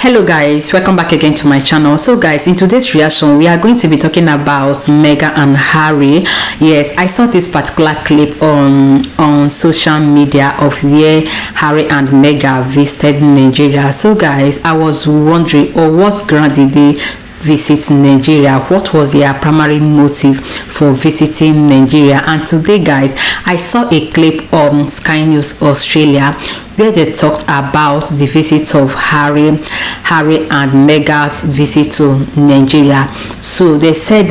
Hello guys, welcome back again to my channel. So guys, in today's reaction we are going to be talking about Meghan and Harry. Yes, I saw this particular clip on social media of where Harry and Meghan visited Nigeria. So guys, I was wondering, what ground did they visit Nigeria? What was their primary motive for visiting Nigeria? And today guys, I saw a clip on Sky News Australia where they talked about the visit of Harry and Meghan's visit to Nigeria. So they said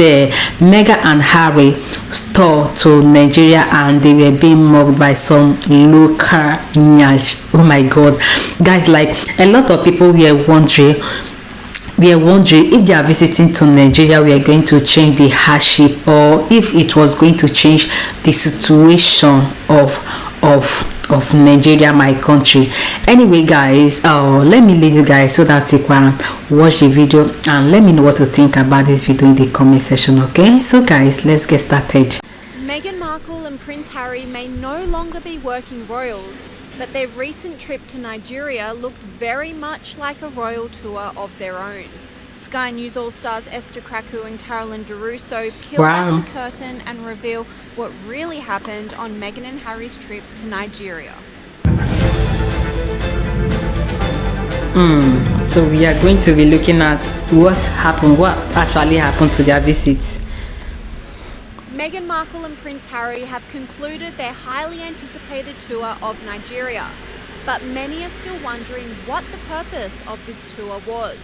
Meghan and Harry toured to Nigeria and they were being mocked by some local nyash. Oh my god guys, like a lot of people were wondering if they are visiting to Nigeria, we are going to change the hardship, or if it was going to change the situation of Nigeria, my country. Anyway guys, let me leave you guys so that you can watch the video and let me know what to think about this video in the comment section. Okay, so guys, let's get started. Meghan Markle and Prince Harry may no longer be working royals, but their recent trip to Nigeria looked very much like a royal tour of their own. Sky News All-Stars Esther Kraku and Carolyn DeRusso peel back the curtain and reveal what really happened on Meghan and Harry's trip to Nigeria. So we are going to be looking at what actually happened to their visits. Meghan Markle and Prince Harry have concluded their highly anticipated tour of Nigeria, but many are still wondering what the purpose of this tour was.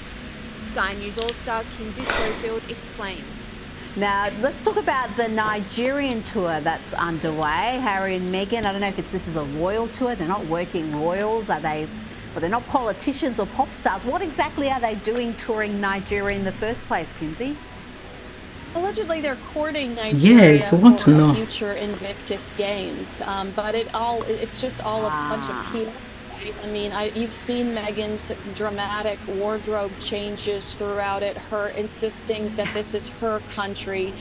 Sky News All-Star Kinsey Schofield explains. Now, let's talk about the Nigerian tour that's underway. Harry and Meghan, I don't know if this is a royal tour. They're not working royals. Are they? Well, they're not politicians or pop stars. What exactly are they doing touring Nigeria in the first place, Kinsey? Allegedly, they're courting Nigeria yes, I want to know. Future Invictus Games, but it's just all a bunch of PR. I mean, you've seen Meghan's dramatic wardrobe changes throughout it, her insisting that this is her country.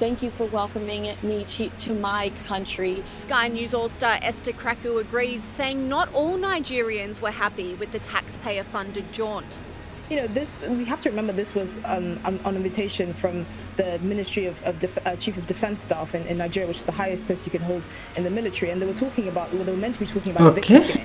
Thank you for welcoming me to my country. Sky News All-Star Esther Kraku agrees, saying not all Nigerians were happy with the taxpayer-funded jaunt. You know, we have to remember this was on invitation from the Ministry of Chief of Defense Staff in Nigeria, which is the highest post you can hold in the military. And they were talking about, they were meant to be talking about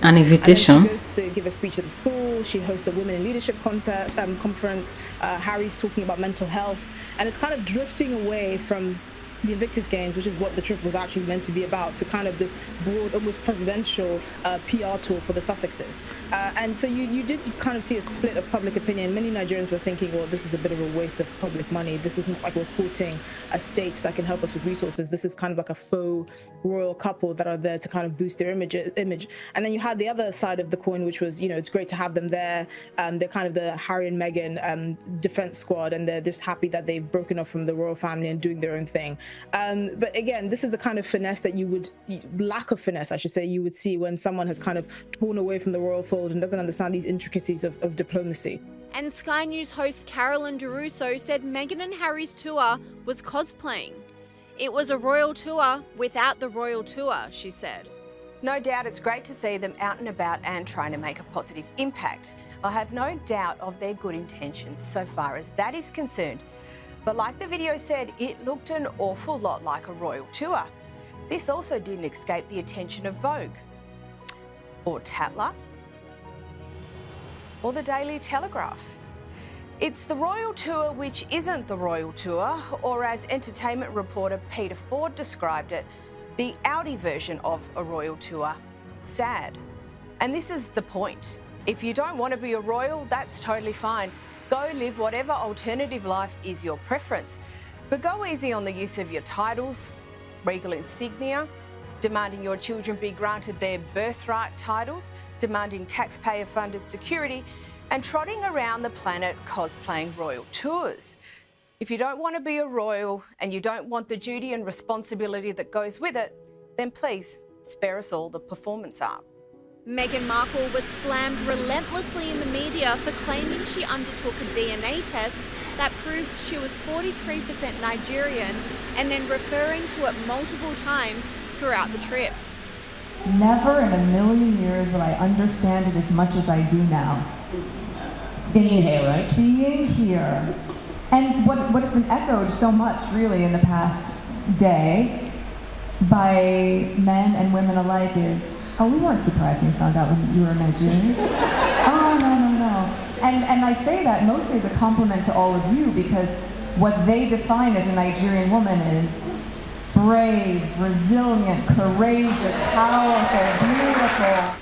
an invitation. And she goes to give a speech at the school. She hosts a Women in Leadership conference. Harry's talking about mental health, and it's kind of drifting away from the Invictus Games, which is what the trip was actually meant to be about, to kind of this broad, almost presidential PR tour for the Sussexes. And so you did kind of see a split of public opinion. Many Nigerians were thinking, well, this is a bit of a waste of public money. This isn't like we're courting a state that can help us with resources. This is kind of like a faux royal couple that are there to kind of boost their image. And then you had the other side of the coin, which was, you know, it's great to have them there. They're kind of the Harry and Meghan defense squad, and they're just happy that they've broken off from the royal family and doing their own thing. But again, this is the kind of finesse that lack of finesse, I should say, you would see when someone has kind of torn away from the royal fold and doesn't understand these intricacies of diplomacy. And Sky News host Carolyn DeRusso said Meghan and Harry's tour was cosplaying. It was a royal tour without the royal tour, she said. No doubt it's great to see them out and about and trying to make a positive impact. I have no doubt of their good intentions so far as that is concerned. But like the video said, it looked an awful lot like a royal tour. This also didn't escape the attention of Vogue, or Tatler, or the Daily Telegraph. It's the royal tour which isn't the royal tour, or as entertainment reporter Peter Ford described it, the Audi version of a royal tour. Sad. And this is the point. If you don't want to be a royal, that's totally fine. Go live whatever alternative life is your preference. But go easy on the use of your titles, regal insignia, demanding your children be granted their birthright titles, demanding taxpayer-funded security, and trotting around the planet cosplaying royal tours. If you don't want to be a royal and you don't want the duty and responsibility that goes with it, then please spare us all the performance art. Meghan Markle was slammed relentlessly in the media for claiming she undertook a DNA test that proved she was 43% Nigerian, and then referring to it multiple times throughout the trip. Never in a million years would I understand it as much as I do now. being here. And what has been echoed so much, really, in the past day by men and women alike is, oh, we weren't surprised when we found out when you were Nigerian. Oh, no. And I say that mostly as a compliment to all of you, because what they define as a Nigerian woman is brave, resilient, courageous, powerful, beautiful.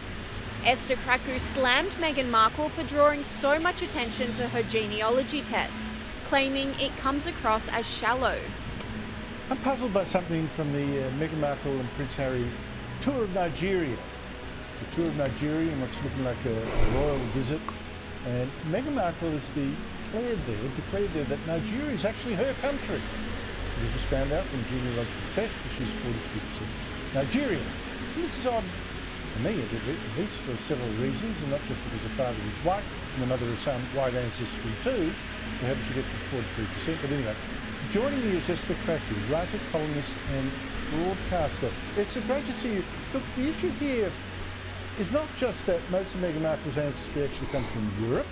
Esther Kraku slammed Meghan Markle for drawing so much attention to her genealogy test, claiming it comes across as shallow. I'm puzzled by something from the Meghan Markle and Prince Harry tour of Nigeria. It's a tour of Nigeria and what's looking like a royal visit. And Meghan Markle has declared there that Nigeria is actually her country. We just found out from genealogical tests that she's 43% Nigerian. And this is odd for me, at least for several reasons, and not just because the father is white and the mother has some white ancestry too. So how did she get to 43%? But anyway, joining me is Esther Kraku, writer, columnist and broadcaster. Esther, great to see you. Look, the issue here is not just that most of Meghan Markle's ancestry actually comes from Europe,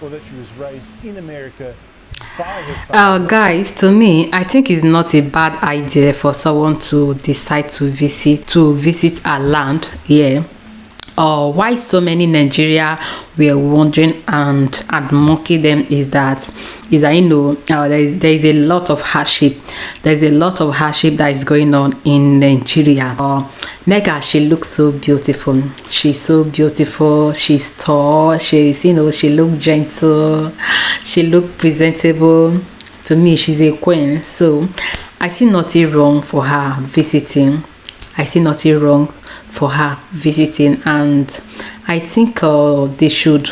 or that she was raised in America by her father. Guys, to me, I think it's not a bad idea for someone to decide to visit our land. Yeah. Or why so many Nigeria were wondering and mocking them is that you know, there is a lot of hardship. There's a lot of hardship that is going on in Nigeria. Meghan, she looks so beautiful. She's so beautiful. She's tall. She's, you know, she looks gentle. She looks presentable. To me, she's a queen. So I see nothing wrong for her visiting. I see nothing wrong for her visiting, and I think they should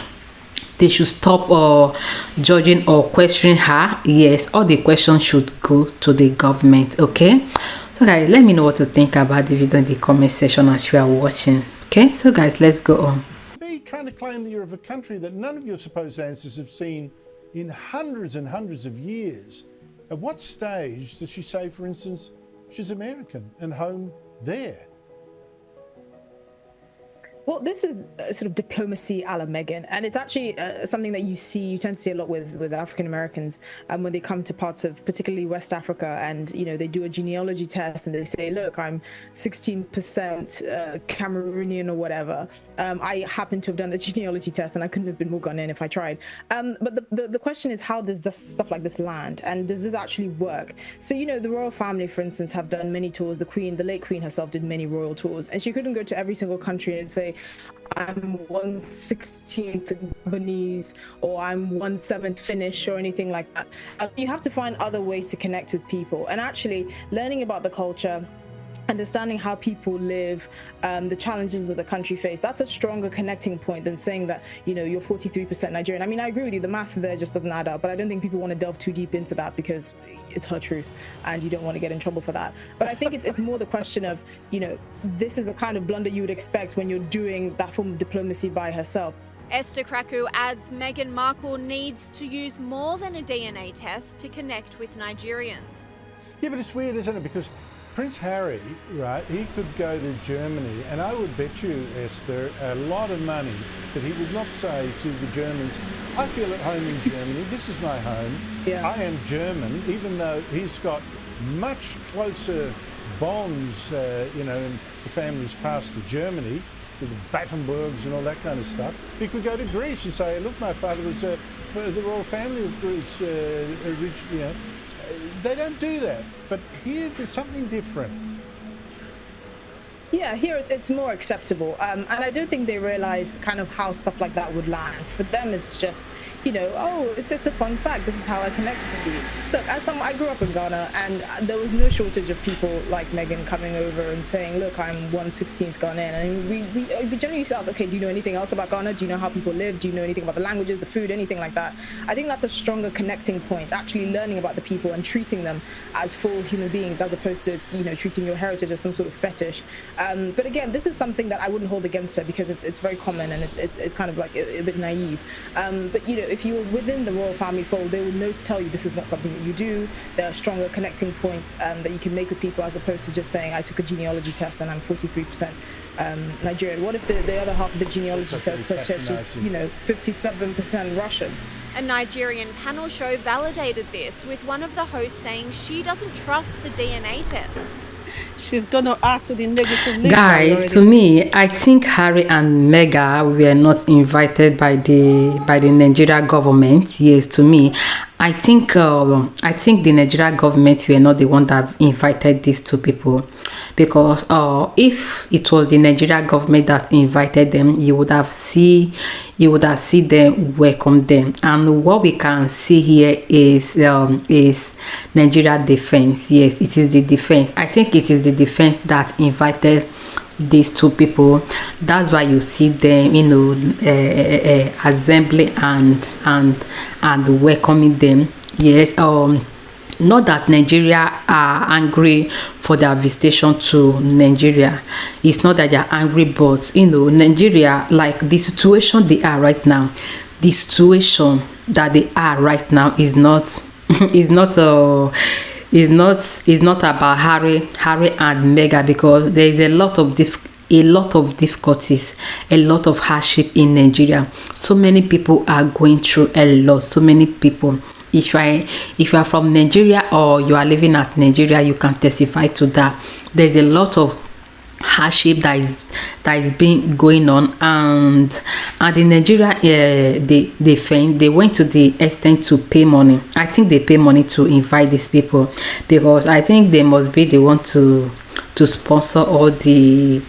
stop judging or questioning her. Yes, all the questions should go to the government. Okay, so guys, let me know what to think about the video in the comment section as you are watching. Okay, so guys, let's go on. Be trying to claim that you're of a country that none of your supposed ancestors have seen in hundreds and hundreds of years. At what stage does she say, for instance, she's American and home there? Well, this is sort of diplomacy a la Meghan, and it's actually something that you tend to see a lot with African Americans when they come to parts of particularly West Africa, and you know, they do a genealogy test and they say, look, I'm 16% Cameroonian or whatever. I happen to have done a genealogy test and I couldn't have been more Ghanaian if I tried. But the question is, how does this stuff like this land, and does this actually work? So, you know, the royal family, for instance, have done many tours. The late Queen herself did many royal tours, and she couldn't go to every single country and say, I'm 1/16 Gabonese or I'm 1/7 Finnish or anything like that. You have to find other ways to connect with people, and actually learning about the culture, understanding how people live, the challenges that the country face. That's a stronger connecting point than saying that, you know, you're 43% Nigerian. I mean, I agree with you, the maths there just doesn't add up, but I don't think people want to delve too deep into that because it's her truth and you don't want to get in trouble for that. But I think it's more the question of, you know, this is a kind of blunder you would expect when you're doing that form of diplomacy by herself. Esther Kraku adds Meghan Markle needs to use more than a DNA test to connect with Nigerians. Yeah, but it's weird, isn't it? Because Prince Harry, right, he could go to Germany, and I would bet you, Esther, a lot of money that he would not say to the Germans, I feel at home in Germany, this is my home, yeah. I am German, even though he's got much closer bonds, you know, and the family's passed to Germany, to the Battenbergs and all that kind of stuff. He could go to Greece and say, look, my father was the royal family of Greece, originally, you know. They don't do that, but here there's something different. Yeah, here it's more acceptable, and I don't think they realize kind of how stuff like that would land. For them, it's just, you know, oh, it's a fun fact. This is how I connect with you. Look, I grew up in Ghana, and there was no shortage of people like Meghan coming over and saying, look, I'm 1/16 Ghanaian. And we generally used to ask, okay, do you know anything else about Ghana? Do you know how people live? Do you know anything about the languages, the food, anything like that? I think that's a stronger connecting point, actually learning about the people and treating them as full human beings, as opposed to, you know, treating your heritage as some sort of fetish. But again, this is something that I wouldn't hold against her because it's very common and it's kind of like a bit naive. But you know, if you're within the royal family fold, they will know to tell you this is not something that you do. There are stronger connecting points that you can make with people, as opposed to just saying I took a genealogy test and I'm 43% Nigerian? What if the other half of the genealogy said such as she's, 57% Russian? A Nigerian panel show validated this, with one of the hosts saying she doesn't trust the DNA test. She's going to add to the negative list. Guys, to me, I think Harry and Meghan were not invited by the Nigeria government. Yes, to me, I think the Nigeria government were not the one that invited these two people, because if it was the Nigeria government that invited them, you would have seen them welcome them. And what we can see here is Nigeria defense. Yes, it is the defense. I think it is the defense that invited these two people. That's why you see them, assembling and welcoming them. Yes, not that Nigeria are angry for their visitation to Nigeria. It's not that they are angry, but Nigeria, like the situation they are right now, the situation that they are right now is not about Harry and Meghan, because there is a lot of difficulties, a lot of hardship in Nigeria. So many people are going through a lot. So many people. If you are from Nigeria or you are living at Nigeria, you can testify to that. There's a lot of hardship that is being going on, and in Nigeria, they went to the extent to pay money. I think they pay money to invite these people, because I think they must be the one to sponsor all the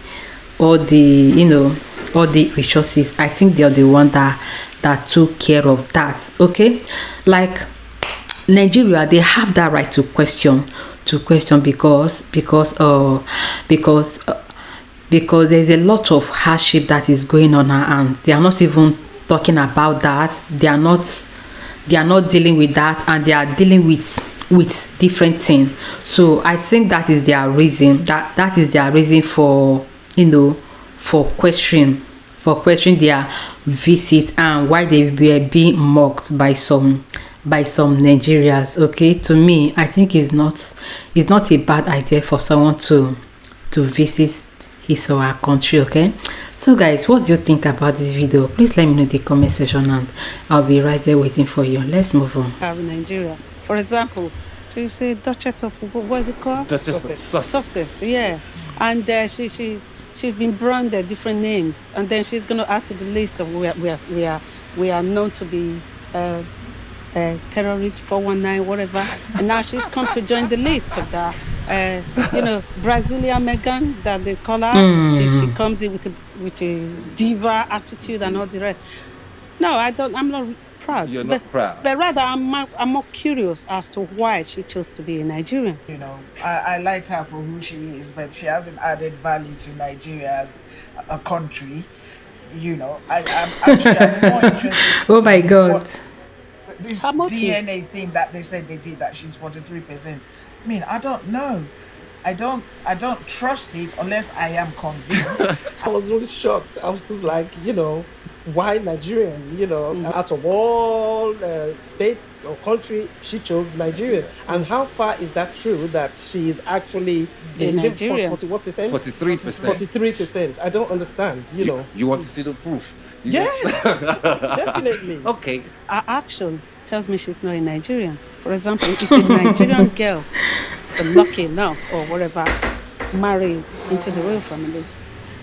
resources. I think they are the one that took care of that. Okay, like Nigeria, they have that right to question because there's a lot of hardship that is going on, and they are not even talking about that. They are not dealing with that, and they are dealing with different things. So I think that is their reason. That is their reason for questioning their visit, and why they were being mocked by some Nigerians. Okay, to me, I think it's not a bad idea for someone to visit his or her country. Okay, so guys, what do you think about this video? Please let me know in the comment section, and I'll be right there waiting for you. Let's move on. Nigeria, for example, do you say Duchess of, what is it called? Sussex, yeah. And she's been branded different names, and then she's going to add to the list of we are known to be terrorists, 419, whatever. And now she's come to join the list of that. Brazilian Meghan, that they call her. She comes in with a diva attitude and all the rest. No, I'm not proud. You're not proud. But rather, I'm more curious as to why she chose to be a Nigerian. I like her for who she is, but she hasn't added value to Nigeria as a country. I'm more interested. Oh my God. This DNA thing that they said they did, that she's 43%. I mean, I don't know. I don't trust it unless I am convinced. I was really shocked. I was like, why Nigerian? Out of all states or country, she chose Nigerian. And how far is that true that she is actually in Nigeria? 41%? 43%. 43%. I don't understand. You want to see the proof? Yes, definitely. Okay. Her actions tells me she's not a Nigerian. For example, if a Nigerian girl is lucky enough or whatever married into the royal family,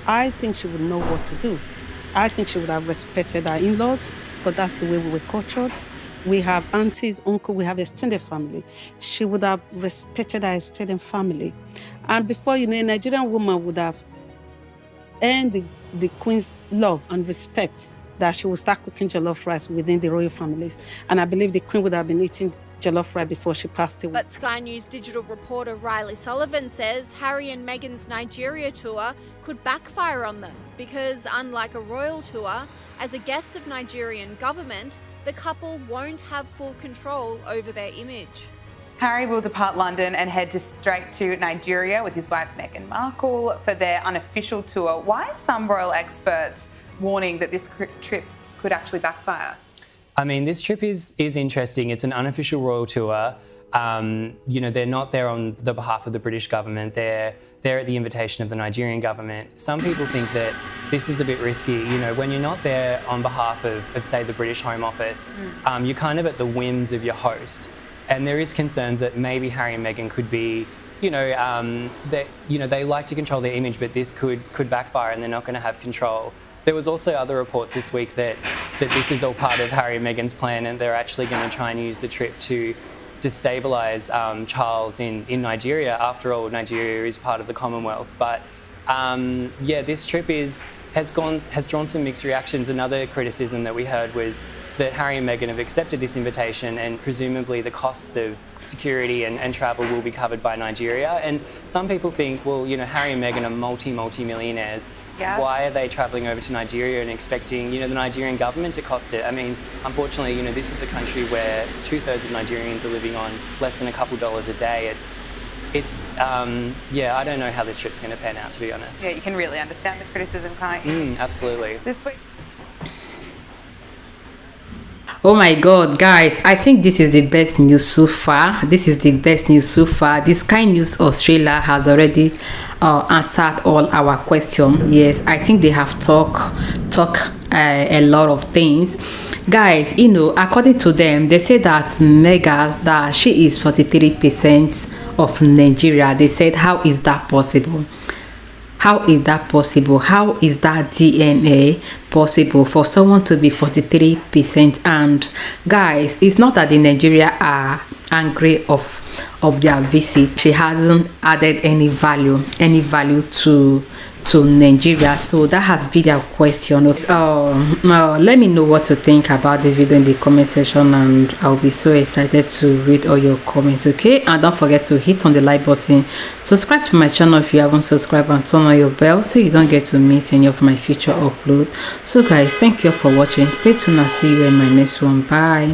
I think she would know what to do. I think she would have respected her in-laws, but that's the way we were cultured. We have aunties, uncle, we have extended family. She would have respected her extended family. And before a Nigerian woman would have earned the queen's love and respect, that she would start cooking jollof rice within the royal families. And I believe the queen would have been eating jollof rice before she passed away. But Sky News digital reporter Riley Sullivan says Harry and Meghan's Nigeria tour could backfire on them, because unlike a royal tour, as a guest of Nigerian government, the couple won't have full control over their image. Harry will depart London and head straight to Nigeria with his wife Meghan Markle for their unofficial tour. Why are some royal experts warning that this trip could actually backfire? I mean, this trip is interesting. It's an unofficial royal tour. You know, they're not there on the behalf of the British government. They're there at the invitation of the Nigerian government. Some people think that this is a bit risky. You know, when you're not there on behalf of say, the British Home Office, you're kind of at the whims of your host. And there is concerns that maybe Harry and Meghan could be, they like to control their image, but this could backfire and they're not going to have control. There was also other reports this week that this is all part of Harry and Meghan's plan, and they're actually going to try and use the trip to destabilise Charles in Nigeria. After all, Nigeria is part of the Commonwealth. But yeah, this trip has drawn some mixed reactions. Another criticism that we heard was that Harry and Meghan have accepted this invitation, and presumably the costs of security and travel will be covered by Nigeria. And some people think, well, you know, Harry and Meghan are multi-millionaires. Yeah. Why are they travelling over to Nigeria and expecting, you know, the Nigerian government to cost it? I mean, unfortunately, you know, this is a country where 2/3 of Nigerians are living on less than a couple dollars a day. Yeah, I don't know how this trip's going to pan out, to be honest. Yeah, you can really understand the criticism, can't you? Absolutely. This week. Oh my god, guys, I think this is the best news so far. This Sky News Australia has already answered all our questions. Yes, I think they have talk a lot of things, guys. You know, according to them, they say that Meghan, that she is 43% of Nigeria. They said, how is that possible? How is that possible? How is that DNA possible for someone to be 43%? And guys, it's not that the Nigeria are angry of their visit. She hasn't added any value to Nigeria. So that has been their question. Let me know what to think about this video in the comment section, and I'll be so excited to read all your comments. Okay, and don't forget to hit on the like button, subscribe to my channel if you haven't subscribed, and turn on your bell so you don't get to miss any of my future uploads. So guys, thank you for watching. Stay tuned and see you in my next one. Bye.